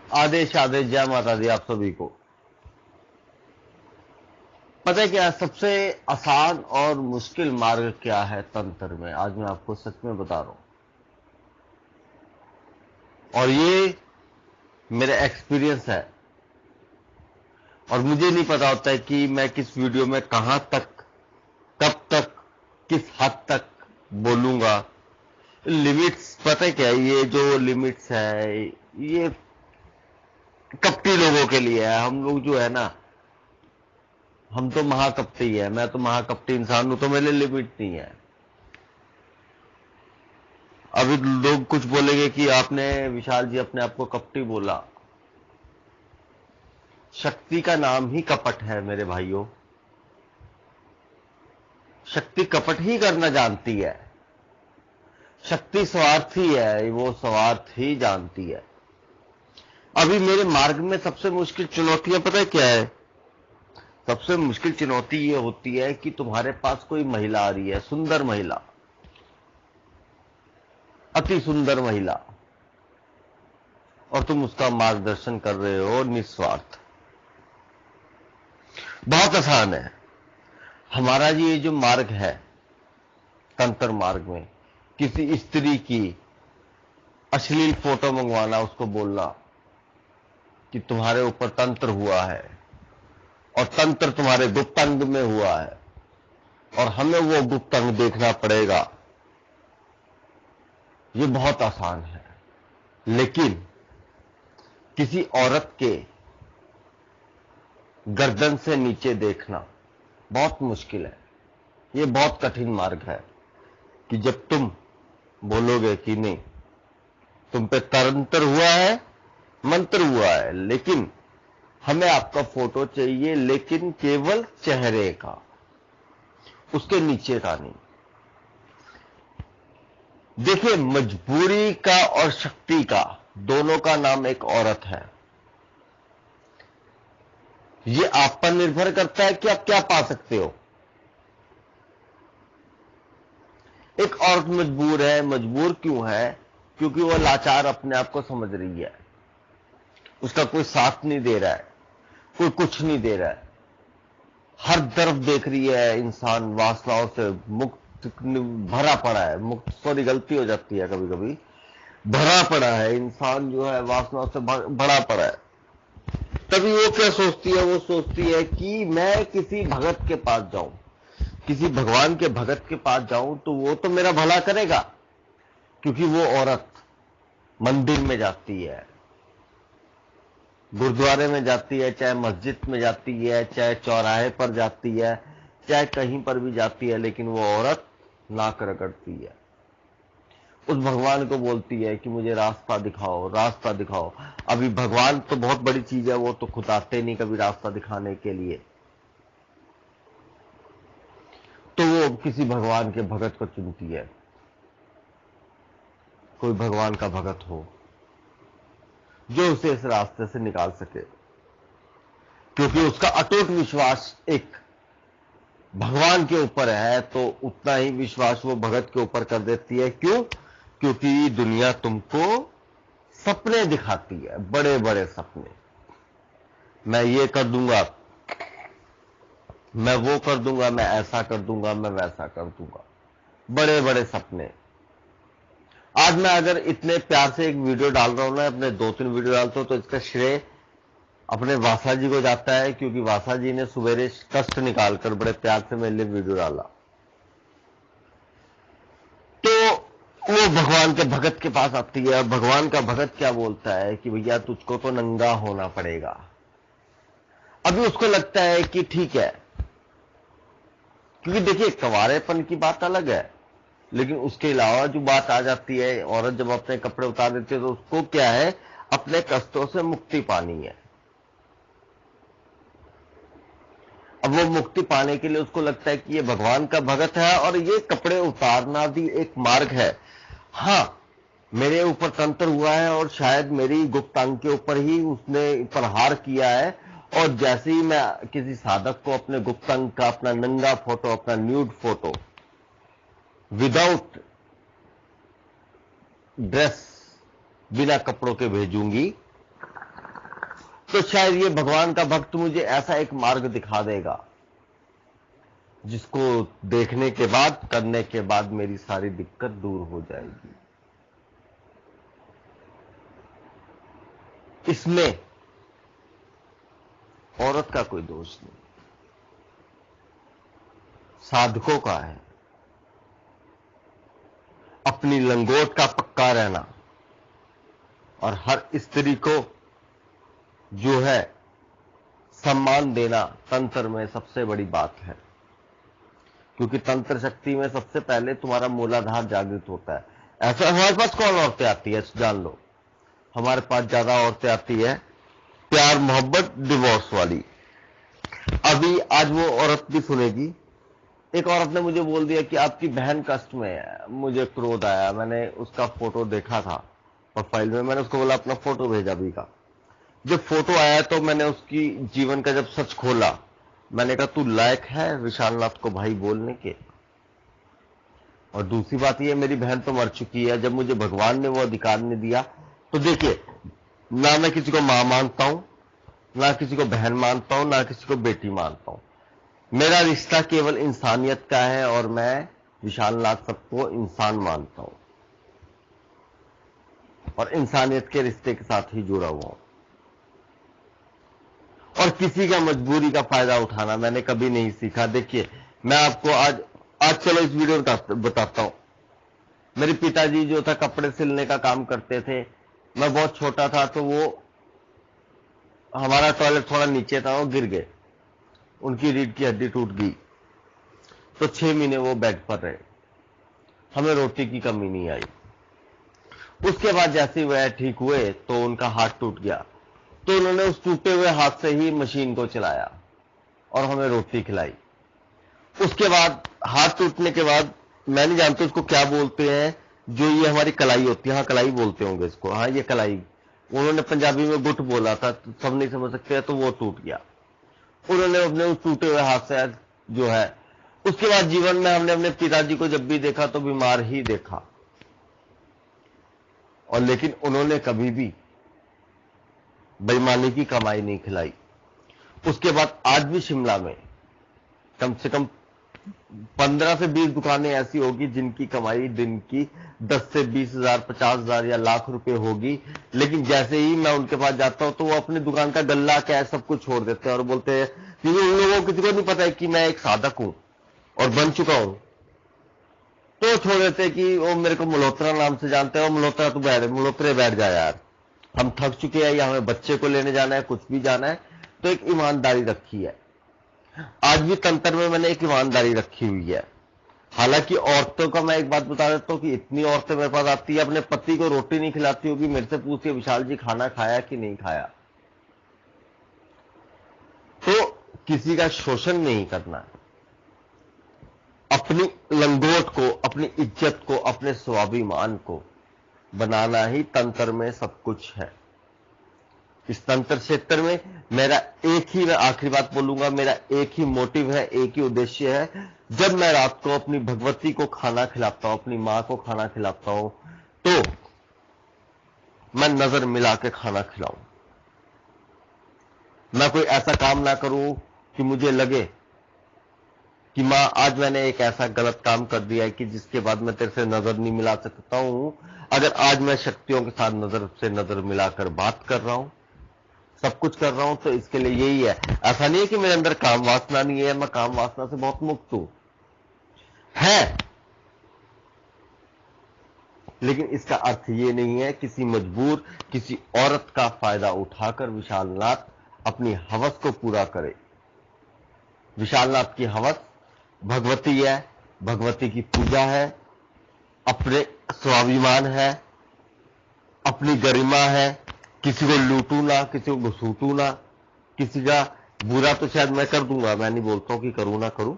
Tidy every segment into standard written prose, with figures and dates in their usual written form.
आदेश आदेश, जय माता दी आप सभी को। पता है क्या सबसे आसान और मुश्किल मार्ग क्या है तंत्र में? आज मैं आपको सच में बता रहा हूं, और ये मेरा एक्सपीरियंस है। और मुझे नहीं पता होता है कि मैं किस वीडियो में कहां तक, कब तक, किस हद तक बोलूंगा। लिमिट्स, पता है क्या, ये जो लिमिट्स है ये कपटी लोगों के लिए है। हम लोग जो है ना, हम तो महाकपटी है। मैं तो महाकपटी इंसान हूं, तो मेरे लिए लिमिट नहीं है। अभी लोग कुछ बोलेंगे कि आपने, विशाल जी, अपने आप को कपटी बोला। शक्ति का नाम ही कपट है मेरे भाइयों। शक्ति कपट ही करना जानती है। शक्ति स्वार्थी है, वो स्वार्थ ही जानती है। अभी मेरे मार्ग में सबसे मुश्किल चुनौतियां पता है क्या है? सबसे मुश्किल चुनौती ये होती है कि तुम्हारे पास कोई महिला आ रही है, सुंदर महिला, अति सुंदर महिला, और तुम उसका मार्गदर्शन कर रहे हो निस्वार्थ। बहुत आसान है। हमारा ये जो मार्ग है, तंत्र मार्ग में, किसी स्त्री की अश्लील फोटो मंगवाना, उसको बोलना कि तुम्हारे ऊपर तंत्र हुआ है और तंत्र तुम्हारे गुप्तांग में हुआ है और हमें वो गुप्तांग देखना पड़ेगा, ये बहुत आसान है। लेकिन किसी औरत के गर्दन से नीचे देखना बहुत मुश्किल है। ये बहुत कठिन मार्ग है कि जब तुम बोलोगे कि नहीं, तुम पे तंत्र हुआ है, मंत्र हुआ है, लेकिन हमें आपका फोटो चाहिए, लेकिन केवल चेहरे का, उसके नीचे का नहीं। देखिए, मजबूरी का और शक्ति का, दोनों का नाम एक औरत है। ये आप पर निर्भर करता है कि आप क्या पा सकते हो। एक औरत मजबूर है। मजबूर क्यों है? क्योंकि वह लाचार अपने आप को समझ रही है। उसका कोई साथ नहीं दे रहा है, कोई कुछ नहीं दे रहा है। हर तरफ देख रही है इंसान वासनाओं से मुक्त भरा पड़ा है। मुक्त, सॉरी, गलती हो जाती है कभी कभी। भरा पड़ा है इंसान, जो है वासनाओं से भरा पड़ा है। तभी वो क्या सोचती है? वो सोचती है कि मैं किसी भगत के पास जाऊं, किसी भगवान के भगत के पास जाऊं तो वो तो मेरा भला करेगा। क्योंकि वो औरत मंदिर में जाती है, गुरुद्वारे में जाती है, चाहे मस्जिद में जाती है, चाहे चौराहे पर जाती है, चाहे कहीं पर भी जाती है, लेकिन वो औरत नाक रगड़ती है। उस भगवान को बोलती है कि मुझे रास्ता दिखाओ, रास्ता दिखाओ। अभी भगवान तो बहुत बड़ी चीज है, वो तो खुद आते नहीं कभी रास्ता दिखाने के लिए। तो वो किसी भगवान के भगत को चुनती है। कोई भगवान का भगत हो जो उसे इस रास्ते से निकाल सके, क्योंकि उसका अटूट विश्वास एक भगवान के ऊपर है, तो उतना ही विश्वास वो भगत के ऊपर कर देती है। क्यों? क्योंकि दुनिया तुमको सपने दिखाती है, बड़े बड़े सपने। मैं ये कर दूंगा, मैं वो कर दूंगा, मैं ऐसा कर दूंगा, मैं वैसा कर दूंगा, बड़े बड़े सपने। आज मैं अगर इतने प्यार से एक वीडियो डाल रहा हूं ना, अपने 2-3 वीडियो डालता हूं, तो इसका श्रेय अपने वासा जी को जाता है, क्योंकि वासा जी ने सवेरे कष्ट निकालकर बड़े प्यार से मेरे लिए वीडियो डाला। तो वो भगवान के भगत के पास आती है, और भगवान का भगत क्या बोलता है कि भैया तुझको तो नंगा होना पड़ेगा। अभी उसको लगता है कि ठीक है, क्योंकि देखिए कंवारेपन की बात अलग है, लेकिन उसके अलावा जो बात आ जाती है, औरत जब अपने कपड़े उतार देती है तो उसको क्या है, अपने कष्टों से मुक्ति पानी है। अब वो मुक्ति पाने के लिए उसको लगता है कि ये भगवान का भगत है और ये कपड़े उतारना भी एक मार्ग है। हां, मेरे ऊपर तंत्र हुआ है और शायद मेरी गुप्तांग के ऊपर ही उसने प्रहार किया है, और जैसे ही मैं किसी साधक को अपने गुप्तांग का अपना नंगा फोटो, अपना न्यूड फोटो, विदाउट ड्रेस, बिना कपड़ों के भेजूंगी, तो शायद ये भगवान का भक्त मुझे ऐसा एक मार्ग दिखा देगा जिसको देखने के बाद, करने के बाद मेरी सारी दिक्कत दूर हो जाएगी। इसमें औरत का कोई दोष नहीं, साधकों का है। अपनी लंगोट का पक्का रहना और हर स्त्री को जो है सम्मान देना तंत्र में सबसे बड़ी बात है, क्योंकि तंत्र शक्ति में सबसे पहले तुम्हारा मूलाधार जागृत होता है। ऐसा हमारे पास कौन औरतें आती है जान लो, हमारे पास ज्यादा औरतें आती है प्यार मोहब्बत डिवोर्स वाली। अभी आज वो औरत भी सुनेगी। एक औरत ने मुझे बोल दिया कि आपकी बहन कष्ट में है। मुझे क्रोध आया, मैंने उसका फोटो देखा था प्रोफाइल में, मैंने उसको बोला अपना फोटो भेजा भी का। जब फोटो आया तो मैंने उसकी जीवन का जब सच खोला, मैंने कहा तू लायक है विशालनाथ को भाई बोलने के। और दूसरी बात यह, मेरी बहन तो मर चुकी है, जब मुझे भगवान ने वो अधिकार नहीं दिया तो देखिए, ना मैं किसी को मां मानता हूं, ना किसी को बहन मानता हूं, ना किसी को बेटी मानता हूं। मेरा रिश्ता केवल इंसानियत का है और मैं विशालनाथ सबको इंसान मानता हूं और इंसानियत के रिश्ते के साथ ही जुड़ा हुआ हूं। और किसी का मजबूरी का फायदा उठाना मैंने कभी नहीं सीखा। देखिए, मैं आपको आज चलो इस वीडियो में बताता हूं। मेरे पिताजी जो था कपड़े सिलने का काम करते थे। मैं बहुत छोटा था तो वो हमारा टॉयलेट थोड़ा नीचे था, वो गिर गए, उनकी रीढ़ की हड्डी टूट गई, तो 6 महीने वो बेड पर रहे। हमें रोटी की कमी नहीं आई। उसके बाद जैसे वह ठीक हुए तो उनका हाथ टूट गया, तो उन्होंने उस टूटे हुए हाथ से ही मशीन को चलाया और हमें रोटी खिलाई। उसके बाद हाथ टूटने के बाद, मैं नहीं जानता उसको क्या बोलते हैं, जो ये हमारी कलाई होती है, हाँ कलाई बोलते होंगे इसको, हाँ ये कलाई, उन्होंने पंजाबी में गुट बोला था, तो सब नहीं समझ सकते, तो वो टूट गया। उन्होंने अपने उस टूटे हुए हाथ से जो है, उसके बाद जीवन में हमने अपने पिताजी को जब भी देखा तो बीमार ही देखा, और लेकिन उन्होंने कभी भी बेईमानी की कमाई नहीं खिलाई। उसके बाद आज भी शिमला में कम से कम 15 से 20 दुकानें ऐसी होगी जिनकी कमाई दिन की 10 से 20,000, 50,000 या लाख रुपए होगी, लेकिन जैसे ही मैं उनके पास जाता हूं तो वो अपनी दुकान का गल्ला क्या है सब कुछ छोड़ देते हैं और बोलते हैं, क्योंकि उन लोगों को किसी को नहीं पता है कि मैं एक साधक हूं और बन चुका हूं, तो छोड़ देते हैं कि वो मेरे को मल्होत्रा नाम से जानते हैं, मल्होत्रा तू बैठ, मल्होत्रे बैठ जा यार, हम थक चुके हैं, या हमें बच्चे को लेने जाना है, कुछ भी जाना है। तो एक ईमानदारी रखी है। आज भी तंत्र में मैंने एक ईमानदारी रखी हुई है। हालांकि औरतों का मैं एक बात बता देता हूं कि इतनी औरतें मेरे पास आती है, अपने पति को रोटी नहीं खिलाती होगी, मेरे से पूछती है विशाल जी खाना खाया कि नहीं खाया। तो किसी का शोषण नहीं करना, अपनी लंगोट को, अपनी इज्जत को, अपने स्वाभिमान को बनाना ही तंत्र में सब कुछ है। इस तंत्र क्षेत्र में मेरा एक ही, मैं आखिरी बात बोलूंगा, मेरा एक ही मोटिव है, एक ही उद्देश्य है। जब मैं रात को अपनी भगवती को खाना खिलाता हूं, अपनी मां को खाना खिलाता हूं, तो मैं नजर मिला के खाना खिलाऊं। मैं कोई ऐसा काम ना करूं कि मुझे लगे कि मां आज मैंने एक ऐसा गलत काम कर दिया है कि जिसके बाद मैं तेरे से नजर नहीं मिला सकता हूं। अगर आज मैं शक्तियों के साथ नजर से नजर मिलाकर बात कर रहा हूं, सब कुछ कर रहा हूं, तो इसके लिए यही है। ऐसा नहीं है कि मेरे अंदर काम वासना नहीं है, मैं काम वासना से बहुत मुक्त हूं, है, लेकिन इसका अर्थ ये नहीं है किसी मजबूर, किसी औरत का फायदा उठाकर विशालनाथ अपनी हवस को पूरा करे। विशालनाथ की हवस भगवती है, भगवती की पूजा है, अपने स्वाभिमान है, अपनी गरिमा है, किसी को लूटू ना, किसी को घसूटू ना, किसी का बुरा तो शायद मैं कर दूंगा, मैं नहीं बोलता हूं कि करूं ना करूं,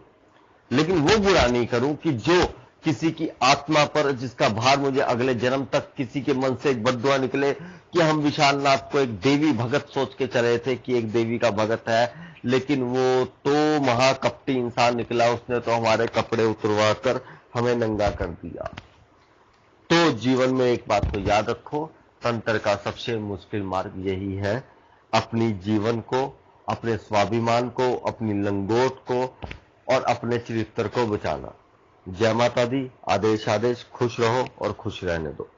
लेकिन वो बुरा नहीं करूं कि जो किसी की आत्मा पर, जिसका भार मुझे अगले जन्म तक, किसी के मन से एक बद्दुआ निकले कि हम विशालनाथ को एक देवी भगत सोच के चले थे कि एक देवी का भगत है, लेकिन वो तो महाकपटी इंसान निकला, उसने तो हमारे कपड़े उतरवा कर हमें नंगा कर दिया। तो जीवन में एक बात को याद रखो, तंत्र का सबसे मुश्किल मार्ग यही है अपनी जीवन को, अपने स्वाभिमान को, अपनी लंगोट को और अपने चरित्र को बचाना। जय माता दी। आदेश आदेश। खुश रहो और खुश रहने दो।